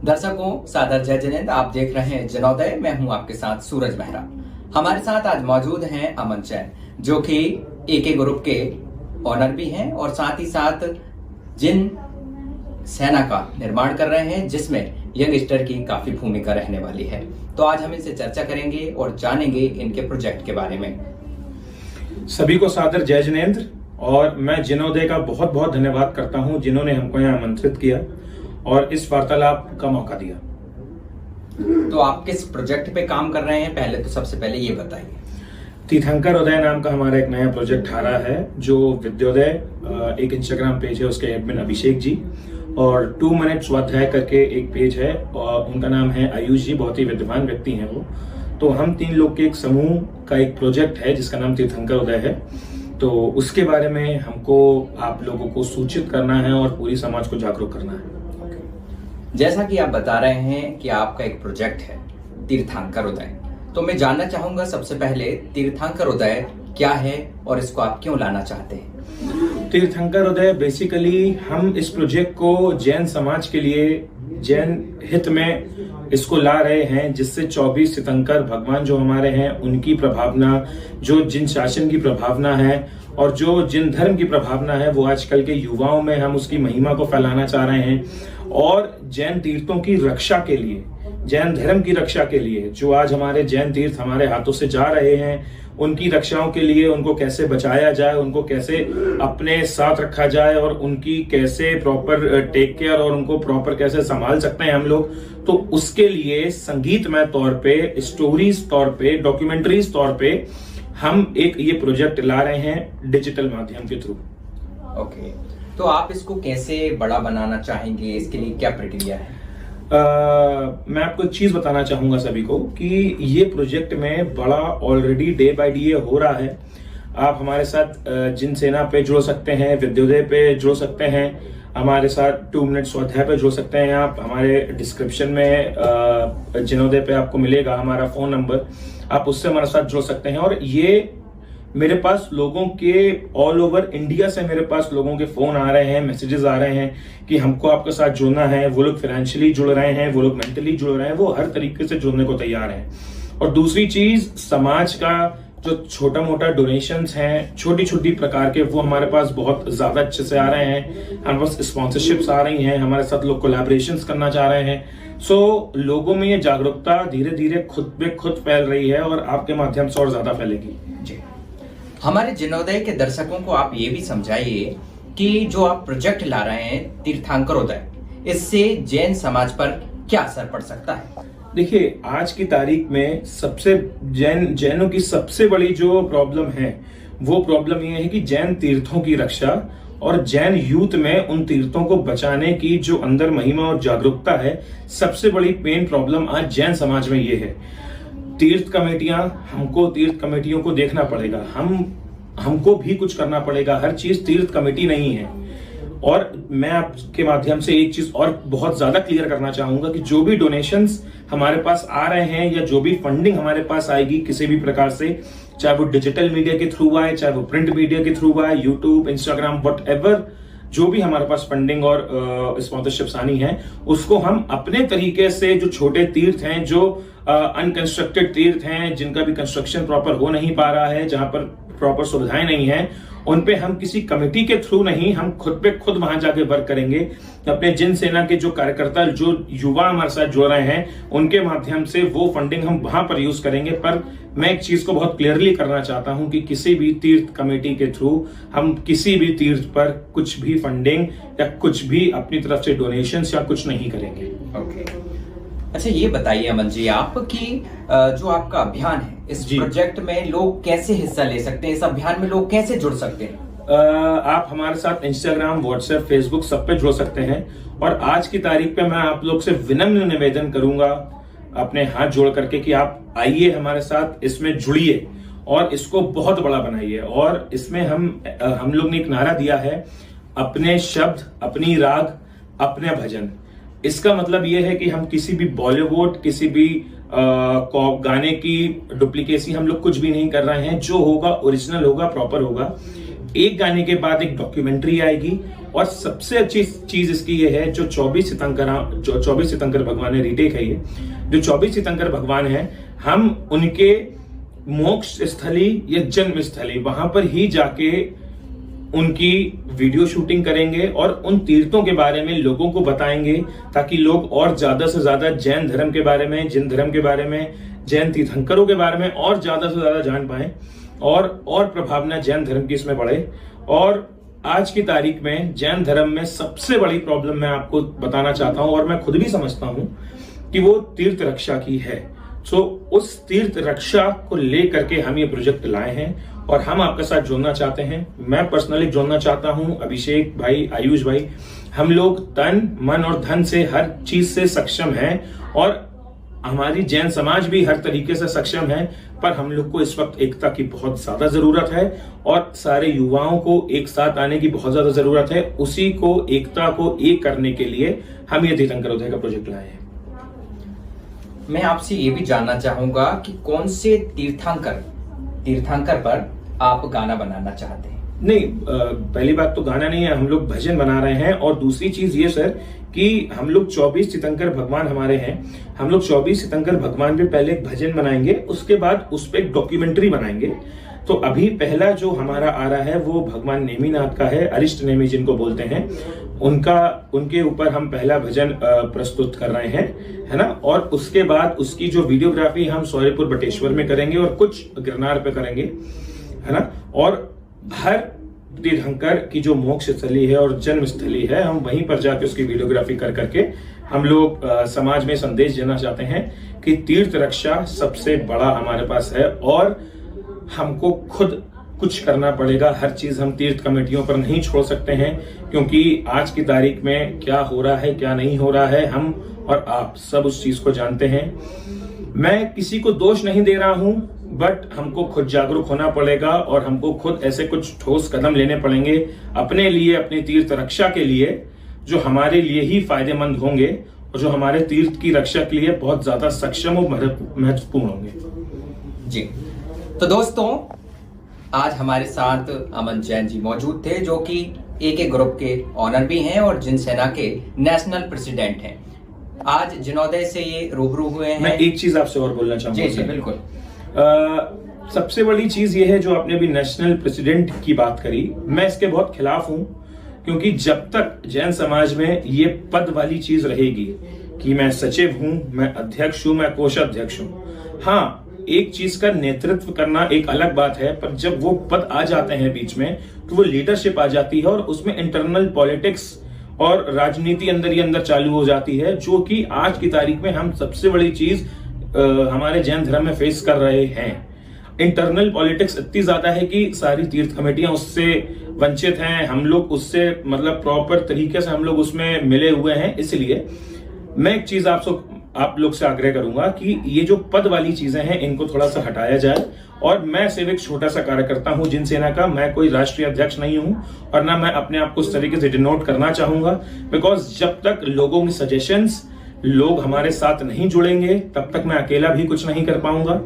दर्शकों, सादर जय जिनेंद्र। आप देख रहे हैं जनोदय। मैं हूं आपके साथ सूरज मेहरा। हमारे साथ आज मौजूद हैं अमन जैन, जो कि एके ग्रुप के ओनर भी हैं और साथ ही साथ जिन सेना का निर्माण कर रहे हैं, जिसमें यंगस्टर की काफी भूमिका रहने वाली है। तो आज हम इनसे चर्चा करेंगे और जानेंगे इनके प्रोजेक्ट के बारे में। सभी को सादर जय जिनेंद्र। और मैं जिनोदय का बहुत बहुत धन्यवाद करता हूं जिन्होंने हमको यहाँ आमंत्रित किया और इस वार्तालाप का मौका दिया। तो आप किस प्रोजेक्ट पे काम कर रहे हैं, पहले तो सबसे पहले ये बताइए। तीर्थंकर उदय नाम का हमारा एक नया प्रोजेक्ट आ रहा है, जो विद्योदय एक इंस्टाग्राम पेज है, उसके एडमिन अभिषेक जी, और 2 मिनट स्वाध्याय करके एक पेज है और उनका नाम है आयुष जी, बहुत ही विद्वान व्यक्ति हैं वो। तो हम 3 लोग के एक समूह का एक प्रोजेक्ट है जिसका नाम तीर्थंकर उदय है। तो उसके बारे में हमको आप लोगों को सूचित करना है और पूरी समाज को जागरूक करना है। जैसा कि आप बता रहे हैं कि आपका एक प्रोजेक्ट है तीर्थंकर उदय, तो मैं जानना चाहूंगा सबसे पहले तीर्थंकर उदय क्या है और इसको आप क्यों लाना चाहते हैं। तीर्थंकर उदय बेसिकली हम इस प्रोजेक्ट को जैन समाज के लिए, जैन हित में इसको ला रहे हैं, जिससे 24 तीर्थंकर भगवान जो हमारे हैं उनकी प्रभावना, जो जिन शासन की प्रभावना है और जो जिन धर्म की प्रभावना है, वो आजकल के युवाओं में हम उसकी महिमा को फैलाना चाह रहे हैं। और जैन तीर्थों की रक्षा के लिए, जैन धर्म की रक्षा के लिए, जो आज हमारे जैन तीर्थ हमारे हाथों से जा रहे हैं, उनकी रक्षाओं के लिए उनको कैसे बचाया जाए, उनको कैसे अपने साथ रखा जाए और उनकी कैसे प्रॉपर टेक केयर और उनको प्रॉपर कैसे संभाल सकते हैं हम लोग। तो उसके लिए संगीतमय तौर पे, स्टोरीज तौर पे, डॉक्यूमेंट्रीज तौर पे हम एक ये प्रोजेक्ट ला रहे हैं डिजिटल माध्यम के थ्रू। ओके, तो आप इसको कैसे बड़ा बनाना चाहेंगे, इसके लिए क्या प्रक्रिया है? मैं आपको एक चीज बताना चाहूंगा सभी को कि ये प्रोजेक्ट में बड़ा ऑलरेडी डे बाय डे हो रहा है। आप हमारे साथ जिन सेना पे जुड़ सकते हैं, विद्योदय पे जुड़ सकते हैं, हमारे साथ 2 मिनट स्वाध्याय पे जुड़ सकते हैं। आप हमारे डिस्क्रिप्शन में जिनोदय पे आपको मिलेगा हमारा फोन नंबर, आप उससे हमारे साथ जुड़ सकते हैं। और ये मेरे पास लोगों के ऑल ओवर इंडिया से मेरे पास लोगों के फोन आ रहे हैं, मैसेजेस आ रहे हैं कि हमको आपके साथ जुड़ना है। वो लोग फाइनेंशियली जुड़ रहे हैं, वो लोग मेंटली जुड़ रहे हैं, वो हर तरीके से जुड़ने को तैयार हैं। और दूसरी चीज, समाज का जो छोटा मोटा डोनेशंस हैं, छोटी छोटी प्रकार के, वो हमारे पास बहुत ज्यादा अच्छे से आ रहे हैं। हमारे पास स्पॉन्सरशिप्स आ रही हैं, हमारे साथ लोग कोलैबोरेशंस करना चाह रहे हैं। सो लोगों में ये जागरूकता धीरे धीरे खुद पे खुद फैल रही है और आपके माध्यम से और ज्यादा फैलेगी। जी, हमारे जिनोदय के दर्शकों को आप ये भी समझाइए कि जो आप प्रोजेक्ट ला रहे हैं तीर्थंकर उदय, इससे जैन समाज पर क्या असर पड़ सकता है। देखिए, आज की तारीख में सबसे जैनों की सबसे बड़ी जो प्रॉब्लम है, वो प्रॉब्लम ये है कि जैन तीर्थों की रक्षा और जैन यूथ में उन तीर्थों को बचाने की जो अंदर महिमा और जागरूकता है, सबसे बड़ी पेन प्रॉब्लम आज जैन समाज में ये है। तीर्थ कमेटियों को देखना पड़ेगा, हमको भी कुछ करना पड़ेगा। हर चीज तीर्थ कमेटी नहीं है। और मैं आपके माध्यम से एक चीज और बहुत ज्यादा क्लियर करना चाहूंगा कि जो भी डोनेशंस हमारे पास आ रहे हैं या जो भी फंडिंग हमारे पास आएगी किसी भी प्रकार से, चाहे वो डिजिटल मीडिया के थ्रू आए, चाहे वो प्रिंट मीडिया के थ्रू आए, यूट्यूब, इंस्टाग्राम, व्हाटएवर, जो भी हमारे पास फंडिंग और स्पॉन्सरशिप्स आनी है, उसको हम अपने तरीके से, जो छोटे तीर्थ हैं, जो अनकंस्ट्रक्टेड तीर्थ हैं, जिनका भी कंस्ट्रक्शन प्रॉपर हो नहीं पा रहा है, जहां पर प्रॉपर सुविधाएं नहीं है, उन पे हम किसी कमेटी के थ्रू नहीं, हम खुद पे खुद वहां जाके वर्क करेंगे। अपने जिन सेना के जो कार्यकर्ता, जो युवा हमारे साथ जुड़ रहे हैं, उनके माध्यम से वो फंडिंग हम वहां पर यूज करेंगे। पर मैं एक चीज को बहुत क्लियरली करना चाहता हूं कि किसी भी तीर्थ कमेटी के थ्रू हम किसी भी तीर्थ पर कुछ भी फंडिंग या कुछ भी अपनी तरफ से डोनेशन या कुछ नहीं करेंगे। ओके, अच्छा ये बताइए अमन जी, आप कि जो आपका अभियान है, इस प्रोजेक्ट में लोग कैसे हिस्सा ले सकते हैं, इस अभियान में लोग कैसे जुड़ सकते हैं? आप हमारे साथ इंस्टाग्राम, व्हाट्सएप, फेसबुक सब पे जुड़ सकते हैं। और आज की तारीख पे मैं आप लोग से विनम्र निवेदन करूंगा अपने हाथ जोड़ करके कि आप आइए हमारे साथ, इसमें जुड़िए और इसको बहुत बड़ा बनाइए। और इसमें हम लोग ने एक नारा दिया है, अपने शब्द, अपनी राग, अपने भजन। इसका मतलब यह है कि हम किसी भी बॉलीवुड, किसी भी गाने की डुप्लीकेसी हम लोग कुछ भी नहीं कर रहे हैं। जो होगा ओरिजिनल होगा, प्रॉपर होगा। एक गाने के बाद एक डॉक्यूमेंट्री आएगी। और सबसे अच्छी चीज इसकी ये है, जो 24 तीर्थंकर भगवान है, रीटेक है ये, जो 24 तीर्थंकर भगवान है, हम उनके मोक्ष स्थली या जन्म स्थली वहां पर ही जाके उनकी वीडियो शूटिंग करेंगे और उन तीर्थों के बारे में लोगों को बताएंगे, ताकि लोग और ज्यादा से ज्यादा जैन धर्म के बारे में, जिन धर्म के बारे में, जैन तीर्थंकरों के बारे में और ज्यादा से ज्यादा जान पाए और प्रभावना जैन धर्म की इसमें बढ़े। और आज की तारीख में जैन धर्म में सबसे बड़ी प्रॉब्लम मैं आपको बताना चाहता हूं, और मैं खुद भी समझता हूं, कि वो तीर्थ रक्षा की है। उस तीर्थ रक्षा को लेकर के हम ये प्रोजेक्ट लाए हैं और हम आपके साथ जुड़ना चाहते हैं। मैं पर्सनली जुड़ना चाहता हूं, अभिषेक भाई, आयुष भाई, हम लोग तन, मन और धन से हर चीज से सक्षम हैं और हमारी जैन समाज भी हर तरीके से सक्षम है, पर हम लोग को इस वक्त एकता की बहुत ज्यादा जरूरत है और सारे युवाओं को एक साथ आने की बहुत ज्यादा जरूरत है। उसी को, एकता को एक करने के लिए हम ये तीर्थंकर उदय का प्रोजेक्ट लाए हैं। मैं आपसे ये भी जानना चाहूंगा कि कौन से तीर्थंकर पर आप गाना बनाना चाहते हैं? नहीं, पहली बात तो गाना नहीं है, हम लोग भजन बना रहे हैं। और दूसरी चीज ये सर कि हम लोग 24 तीर्थंकर भगवान हमारे हैं, हम लोग 24 तीर्थंकर भगवान पे पहले एक भजन बनाएंगे, उसके बाद उस पर एक डॉक्यूमेंट्री बनाएंगे। तो अभी पहला जो हमारा आ रहा है वो भगवान नेमिनाथ का है, अरिष्ट नेमि जिनको बोलते हैं, उनके ऊपर हम पहला भजन प्रस्तुत कर रहे हैं, है ना। और उसके बाद उसकी जो वीडियोग्राफी हम सौरेपुर बटेश्वर में करेंगे और कुछ गिरनार पे करेंगे, है ना। और हर तीर्थंकर की जो मोक्ष स्थली है और जन्म स्थली है, हम वहीं पर जाके उसकी वीडियोग्राफी कर करके हम लोग समाज में संदेश देना चाहते हैं कि तीर्थ रक्षा सबसे बड़ा हमारे पास है और हमको खुद कुछ करना पड़ेगा। हर चीज हम तीर्थ कमेटियों पर नहीं छोड़ सकते हैं, क्योंकि आज की तारीख में क्या हो रहा है, क्या नहीं हो रहा है, हम और आप सब उस चीज को जानते हैं। मैं किसी को दोष नहीं दे रहा हूं, बट हमको खुद जागरूक होना पड़ेगा और हमको खुद ऐसे कुछ ठोस कदम लेने पड़ेंगे अपने लिए, अपने तीर्थ रक्षा के लिए, जो हमारे लिए ही फायदेमंद होंगे और जो हमारे तीर्थ की रक्षा के लिए बहुत ज्यादा सक्षम और महत्वपूर्ण होंगे। जी, तो दोस्तों आज हमारे साथ अमन जैन जी मौजूद थे, जो कि एके ग्रुप के ऑनर भी हैं और जिन सेना के नेशनल प्रेसिडेंट हैं। आज जिनोदय से ये रूबरू हुए हैं। मैं एक चीज आपसे और बोलना चाहूंगा। जी बिल्कुल। सबसे बड़ी चीज ये है जो आपने अभी नेशनल प्रेसिडेंट की बात करी, मैं इसके बहुत खिलाफ हूं, क्योंकि जब तक जैन समाज में ये पद वाली चीज रहेगी कि मैं सचिव हूं, मैं अध्यक्ष हूं, मैं कोषाध्यक्ष हूं, हाँ एक चीज का नेतृत्व करना एक अलग बात है, पर जब वो पद आ जाते हैं बीच में तो वो लीडरशिप आ जाती है और उसमें इंटरनल पॉलिटिक्स और राजनीति अंदर ही अंदर चालू हो जाती है, जो कि आज की तारीख में हम सबसे बड़ी चीज हमारे जैन धर्म में फेस कर रहे हैं। इंटरनल पॉलिटिक्स इतनी ज्यादा है कि सारी तीर्थ कमेटियां उससे वंचित हैं, हम लोग उससे मतलब प्रॉपर तरीके से हम लोग उसमें मिले हुए हैं। इसलिए मैं एक चीज आप लोग से आग्रह करूंगा कि ये जो पद वाली चीजें हैं इनको थोड़ा सा हटाया जाए। और मैं सिर्फ एक छोटा सा कार्यकर्ता हूं जिन सेना का, मैं कोई राष्ट्रीय अध्यक्ष नहीं हूं और ना मैं अपने आप को उस तरीके से डिनोट करना चाहूंगा, बिकॉज जब तक लोगों की सजेशंस, लोग हमारे साथ नहीं जुड़ेंगे, तब तक मैं अकेला भी कुछ नहीं कर पाऊंगा।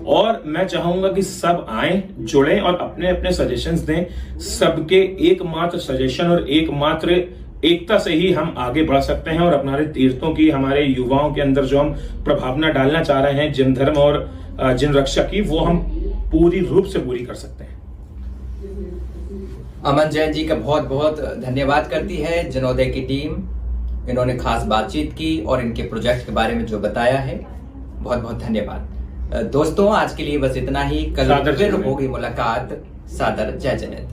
और मैं चाहूंगा कि सब आए, जुड़ें और अपने अपने सजेशंस दें। सबके एकमात्र सजेशन और एकमात्र एकता से ही हम आगे बढ़ सकते हैं और अपने तीर्थों की, हमारे युवाओं के अंदर जो हम प्रभावना डालना चाह रहे हैं जिन धर्म और जिन रक्षा की, वो हम पूरी रूप से पूरी कर सकते हैं। अमन जैन जी का बहुत बहुत धन्यवाद करती है जिनोदय की टीम। इन्होंने खास बातचीत की और इनके प्रोजेक्ट के बारे में जो बताया है, बहुत बहुत धन्यवाद। दोस्तों आज के लिए बस इतना ही, कल फिर होगी मुलाकात। सादर जय जनित।